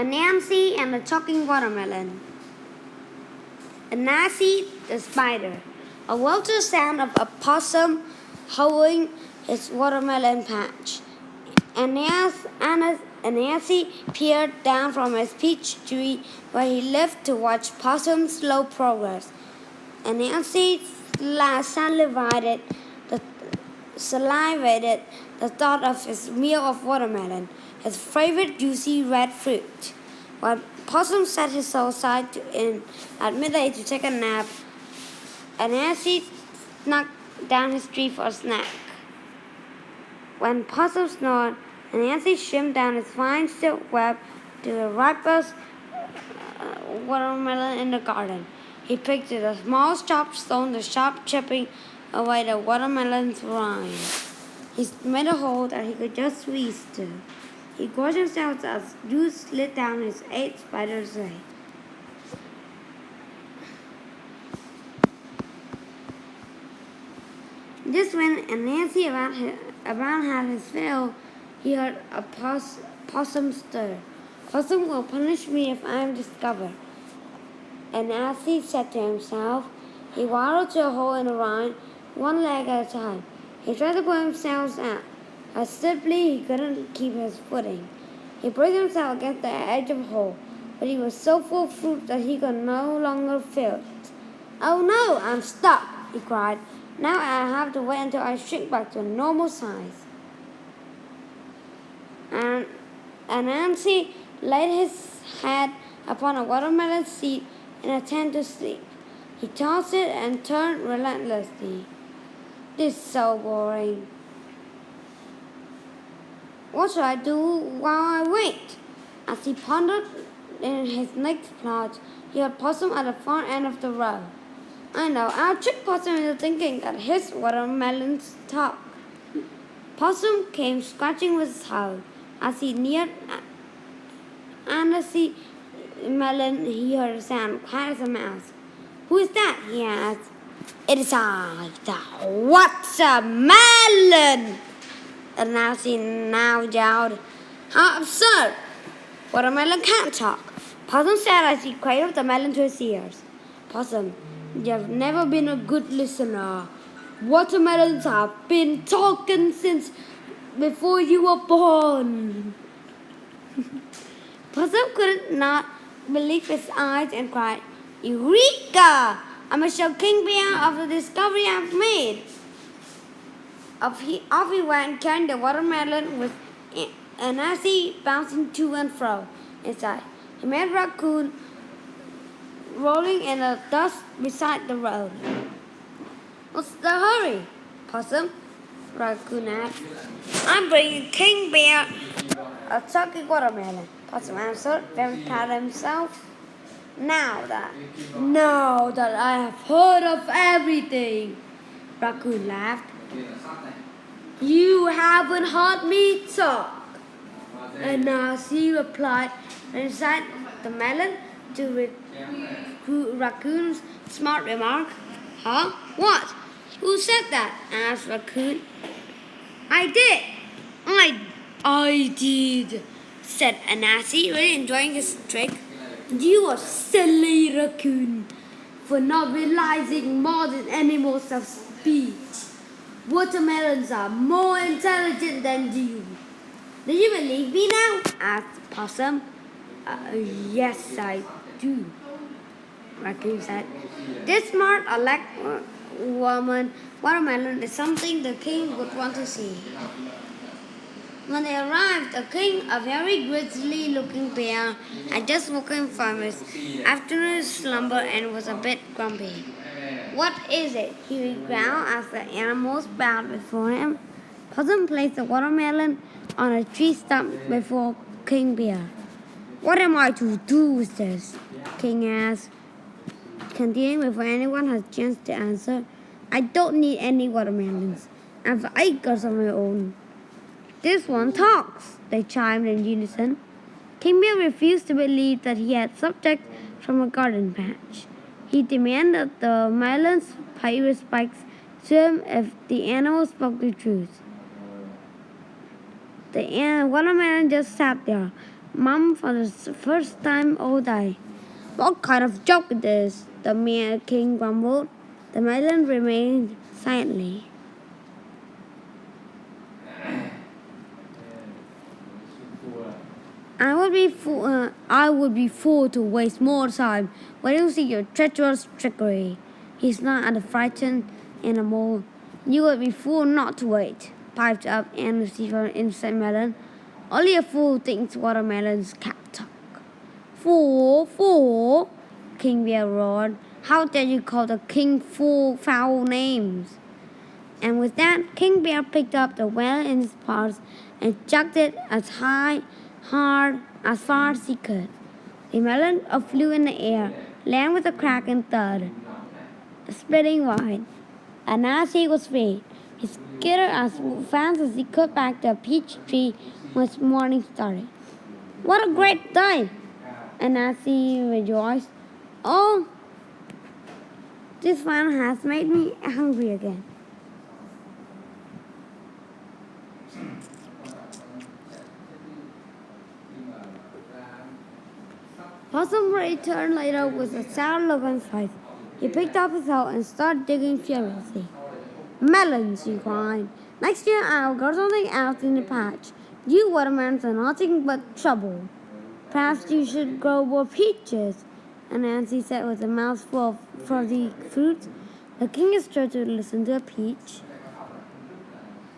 Nancy and the Talking Watermelon. Nancy the Spider. A welter sound of a possum hoeing his watermelon patch. And Nancy peered down from his peach tree where he lived to watch possum's slow progress. And Nancy salivated the thought of his meal of watermelon, his favorite juicy red fruit. While Possum set his soul aside at midday to take a nap, and Nancy snuck down his tree for a snack. When Possum snored, Nancy shimmed down his fine silk web to the ripest watermelon in the garden. He picked a small chopped stone, the sharp chipping away the watermelon's rind. He made a hole that he could just squeeze through. He gorged himself as juice slid down his 8 spider's leg. Just when Nancy about had his fill, he heard a possum stir. Possum will punish me if I am discovered. And as he said to himself, he waddled to a hole in the rind, one leg at a time. He tried to pull himself out. As stiffly he couldn't keep his footing. He braced himself against the edge of the hole, but he was so full of fruit that he could no longer feel it. "Oh no, I'm stuck!" he cried. "Now I have to wait until I shrink back to a normal size." And Nancy laid his head upon a watermelon seed and attempted to sleep. He tossed it and turned relentlessly. "This is so boring. What should I do while I wait?" As he pondered in his next plot, he heard Possum at the far end of the row. "I know, I'll trick Possum into thinking that his watermelons talk." Possum came scratching with his hoe. As he neared Nancy Melon, he heard a sound quiet as a mouse. "Who is that?" he asked. "It is I, the watermelon!" And Nancy now yelled. "How absurd! Watermelon can't talk." Possum said as he cradled the melon to his ears. "Possum, you have never been a good listener. Watermelons have been talking since before you were born." Possum could not believe his eyes and cried, "Eureka! I must show King Bear of the discovery I've made." Off he went, carrying the watermelon with Nancy bouncing to and fro inside. He met Raccoon rolling in the dust beside the road. "What's the hurry, Possum?" Raccoon asked. "I'm bringing King Bear a talking watermelon," Possum answered, very proud of himself. Now that I have heard of everything," Raccoon laughed. "You haven't heard me talk." And Nancy replied inside the melon to Raccoon's smart remark. "Huh? What? Who said that?" asked Raccoon. I did, said Nancy, really enjoying his trick. "You are silly, Raccoon, for not realizing modern animals have speech. Watermelons are more intelligent than you." "Do you believe me now?" asked Possum. Yes, I do," Raccoon said. "This smart watermelon is something the king would want to see." When they arrived, the king, a very grisly-looking bear, had just woken from his afternoon slumber and was a bit grumpy. "What is it?" he growled as the animals bowed before him. Possum placed the watermelon on a tree stump before King Bear. "What am I to do with this?" King asked, continuing before anyone had a chance to answer. "I don't need any watermelons. I have acres of my own." "This one talks," they chimed in unison. King Bear refused to believe that he had subjects from a garden patch. He demanded the melon's pirate spikes to him if the animal spoke the truth. The watermelon just sat there, Mom, for the first time all day. What kind of joke is this? The king grumbled. The melon remained silently. I would be fool to waste more time. When you see your treacherous trickery, he snarled at the frightened animal. You would be fool not to wait, piped up Nancy from inside melon. Only a fool thinks watermelons can't talk. Fool, fool, King Bear roared. How dare you call the king foul names? And with that, King Bear picked up the well in his paws and chucked it as hard, as far as he could. The melon flew in the air, landed with a crack and thud, splitting wide. And as he was free, he skittered as fast as he could back to a peach tree when morning started. What a great day! And as he rejoiced, oh, this fun has made me hungry again. Possum returned later with a sad look on his face. He picked up his hoe and started digging furiously. Melons, he cried. Next year I'll grow something else in the patch. You watermelons are nothing but trouble. Perhaps you should grow more peaches. And Nancy said with a mouthful of fuzzy fruit. The king is sure to listen to a peach.